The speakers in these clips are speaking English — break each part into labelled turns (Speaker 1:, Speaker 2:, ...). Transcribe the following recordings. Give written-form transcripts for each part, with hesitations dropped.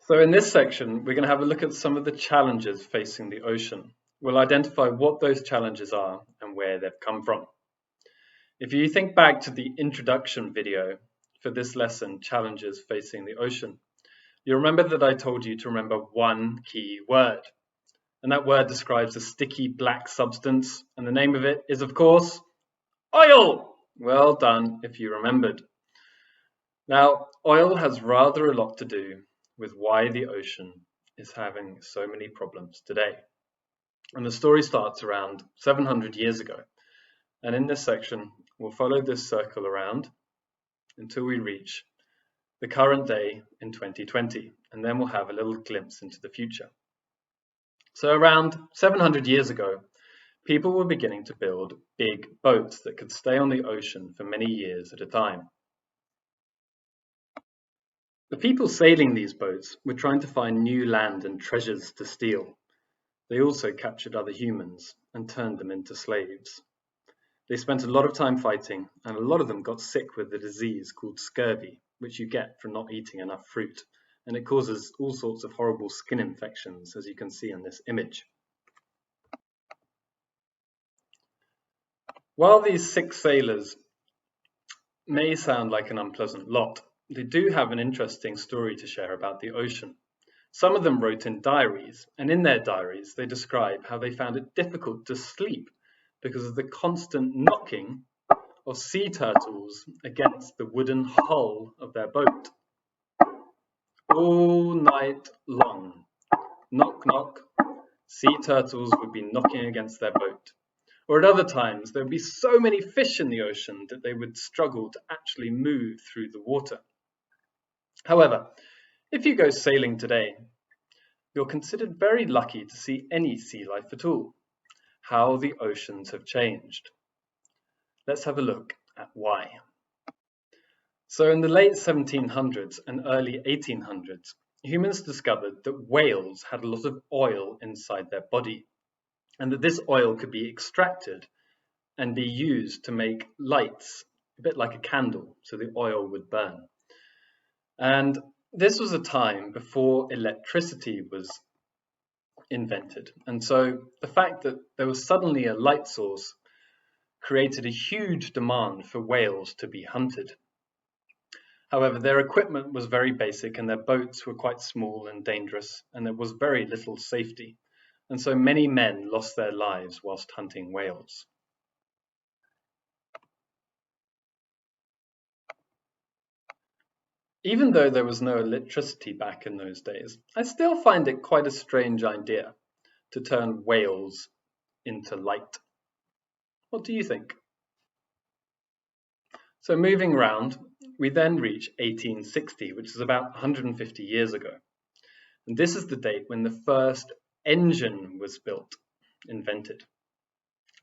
Speaker 1: So in this section, we're going to have a look at some of the challenges facing the ocean. We'll identify what those challenges are and where they've come from. If you think back to the introduction video for this lesson, Challenges Facing the Ocean, you'll remember that I told you to remember one key word. And that word describes a sticky black substance, and the name of it is, of course, oil! Well done if you remembered. Now, oil has rather a lot to do with why the ocean is having so many problems today. And the story starts around 700 years ago. And in this section, we'll follow this circle around until we reach the current day in 2020. And then we'll have a little glimpse into the future. So around 700 years ago, people were beginning to build big boats that could stay on the ocean for many years at a time. The people sailing these boats were trying to find new land and treasures to steal. They also captured other humans and turned them into slaves. They spent a lot of time fighting, and a lot of them got sick with a disease called scurvy, which you get from not eating enough fruit, and it causes all sorts of horrible skin infections, as you can see in this image. While these 6 sailors may sound like an unpleasant lot, they do have an interesting story to share about the ocean. Some of them wrote in diaries, and in their diaries they describe how they found it difficult to sleep because of the constant knocking of sea turtles against the wooden hull of their boat. All night long, knock knock, sea turtles would be knocking against their boat. Or at other times, there would be so many fish in the ocean that they would struggle to actually move through the water. However, if you go sailing today, you're considered very lucky to see any sea life at all. How the oceans have changed. Let's have a look at why. So in the late 1700s and early 1800s, humans discovered that whales had a lot of oil inside their body, and that this oil could be extracted and be used to make lights, a bit like a candle, so the oil would burn. And this was a time before electricity was invented. And so the fact that there was suddenly a light source created a huge demand for whales to be hunted. However, their equipment was very basic and their boats were quite small and dangerous, and there was very little safety. And so many men lost their lives whilst hunting whales. Even though there was no electricity back in those days, I still find it quite a strange idea to turn whales into light. What do you think? So moving around, we then reach 1860, which is about 150 years ago. And this is the date when the first engine was invented.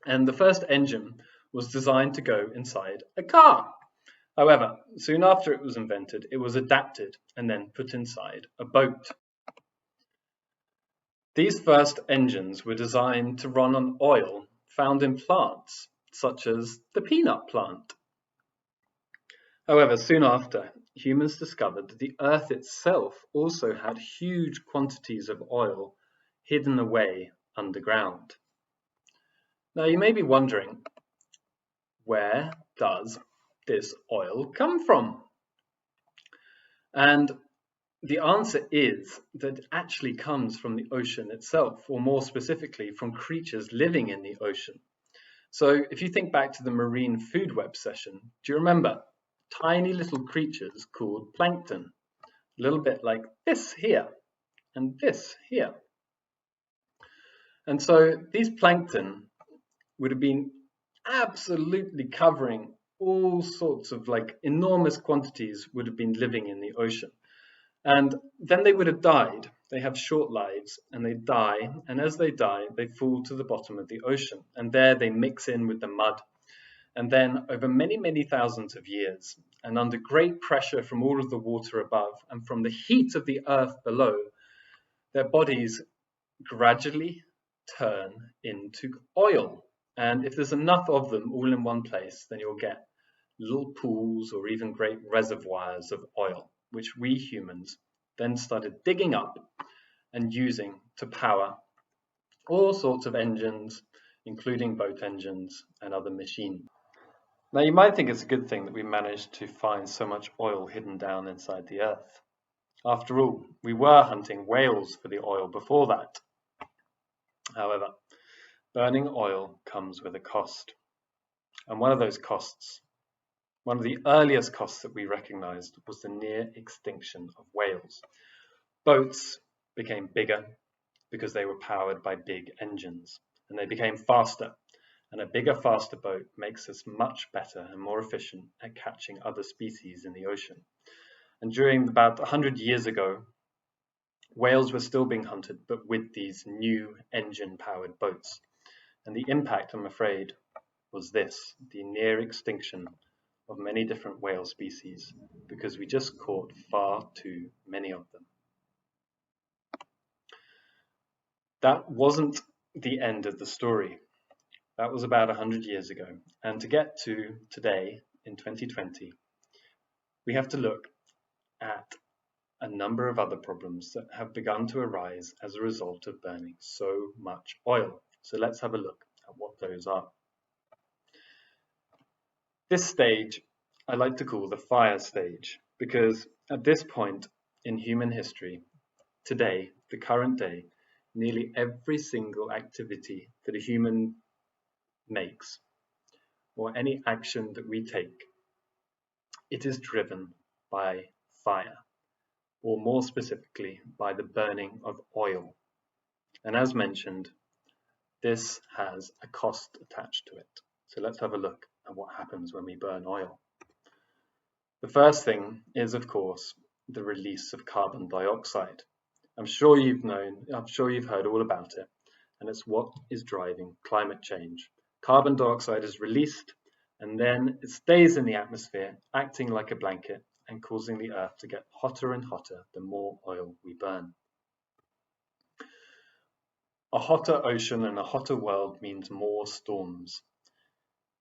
Speaker 1: And the first engine was designed to go inside a car. However, soon after it was invented, it was adapted and then put inside a boat. These first engines were designed to run on oil found in plants, such as the peanut plant. However, soon after, humans discovered that the Earth itself also had huge quantities of oil hidden away underground. Now you may be wondering, where does this oil come from? And the answer is that it actually comes from the ocean itself, or more specifically from creatures living in the ocean. So if you think back to the marine food web session, do you remember tiny little creatures called plankton? A little bit like this here and this here. And so these plankton would have been absolutely covering all sorts of enormous quantities would have been living in the ocean. And then they would have died. They have short lives and they die. And as they die, they fall to the bottom of the ocean. And there they mix in with the mud. And then over many, many thousands of years, and under great pressure from all of the water above and from the heat of the earth below, their bodies gradually turn into oil. And if there's enough of them all in one place, then you'll get little pools or even great reservoirs of oil, which we humans then started digging up and using to power all sorts of engines, including boat engines and other machines. Now, you might think it's a good thing that we managed to find so much oil hidden down inside the earth. After all, we were hunting whales for the oil before that. However, burning oil comes with a cost. And one of those costs, one of the earliest costs that we recognized, was the near extinction of whales. Boats became bigger because they were powered by big engines, and they became faster. And a bigger, faster boat makes us much better and more efficient at catching other species in the ocean. And during about 100 years ago, whales were still being hunted, but with these new engine-powered boats. And the impact, I'm afraid, was this, the near extinction of many different whale species, because we just caught far too many of them. That wasn't the end of the story. That was about 100 years ago. And to get to today, in 2020, we have to look at a number of other problems that have begun to arise as a result of burning so much oil. So let's have a look at what those are. This stage I like to call the fire stage, because at this point in human history, today, the current day, nearly every single activity that a human makes, or any action that we take, it is driven by fire, or more specifically, by the burning of oil. And as mentioned, this has a cost attached to it. So let's have a look at what happens when we burn oil. The first thing is, of course, the release of carbon dioxide. I'm sure you've heard all about it, and it's what is driving climate change. Carbon dioxide is released, and then it stays in the atmosphere, acting like a blanket and causing the earth to get hotter and hotter the more oil we burn. A hotter ocean and a hotter world means more storms.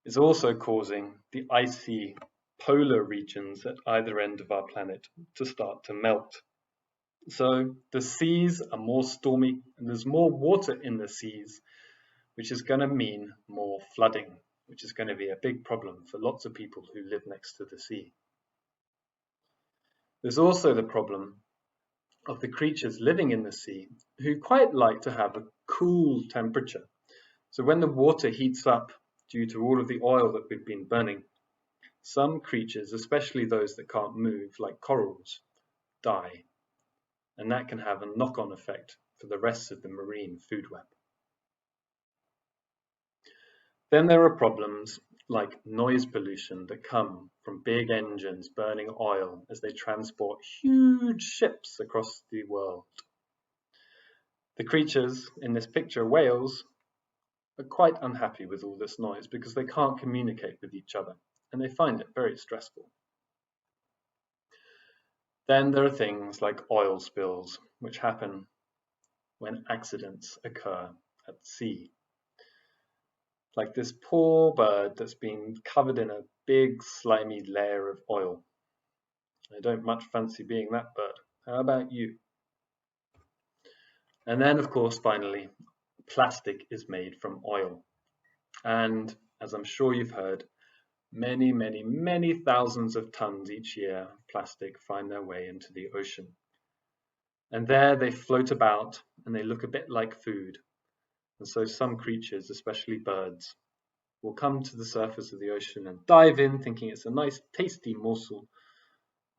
Speaker 1: It's also causing the icy polar regions at either end of our planet to start to melt. So the seas are more stormy and there's more water in the seas, which is going to mean more flooding, which is going to be a big problem for lots of people who live next to the sea. There's also the problem of the creatures living in the sea who quite like to have a cool temperature. So when the water heats up due to all of the oil that we've been burning, some creatures, especially those that can't move, like corals, die. And that can have a knock-on effect for the rest of the marine food web. Then there are problems like noise pollution that come from big engines burning oil as they transport huge ships across the world. The creatures in this picture, whales, are quite unhappy with all this noise because they can't communicate with each other and they find it very stressful. Then there are things like oil spills, which happen when accidents occur at sea. Like this poor bird that's been covered in a big slimy layer of oil. I don't much fancy being that bird. How about you? And then, of course, finally, plastic is made from oil. And as I'm sure you've heard, many, many, many thousands of tons each year of plastic find their way into the ocean. And there they float about and they look a bit like food. And so some creatures, especially birds, will come to the surface of the ocean and dive in thinking it's a nice tasty morsel,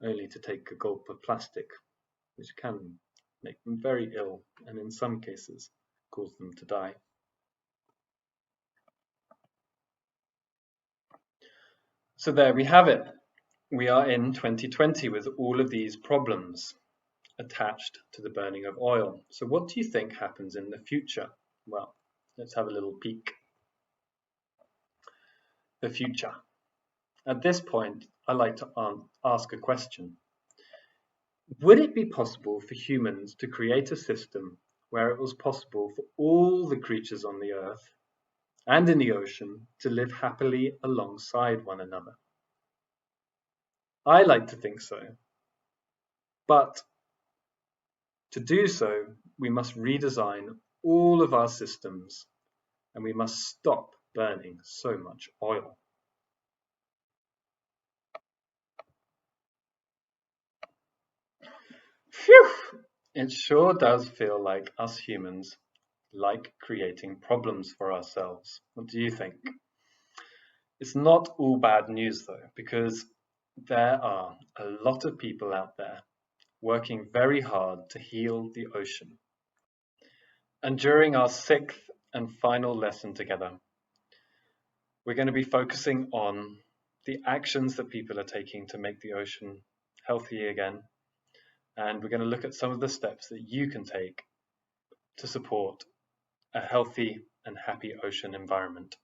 Speaker 1: only to take a gulp of plastic, which can make them very ill and in some cases cause them to die. So there we have it. We are in 2020 with all of these problems attached to the burning of oil. So what do you think happens in the future? Well, let's have a little peek. The future. At this point, I like to ask a question. Would it be possible for humans to create a system where it was possible for all the creatures on the earth and in the ocean to live happily alongside one another? I like to think so. But To do so, we must redesign all of our systems and we must stop burning so much oil. Phew! It sure does feel like us humans like creating problems for ourselves. What do you think? It's not all bad news though, because there are a lot of people out there working very hard to heal the ocean. And during our sixth and final lesson together, we're going to be focusing on the actions that people are taking to make the ocean healthy again. And we're going to look at some of the steps that you can take to support a healthy and happy ocean environment.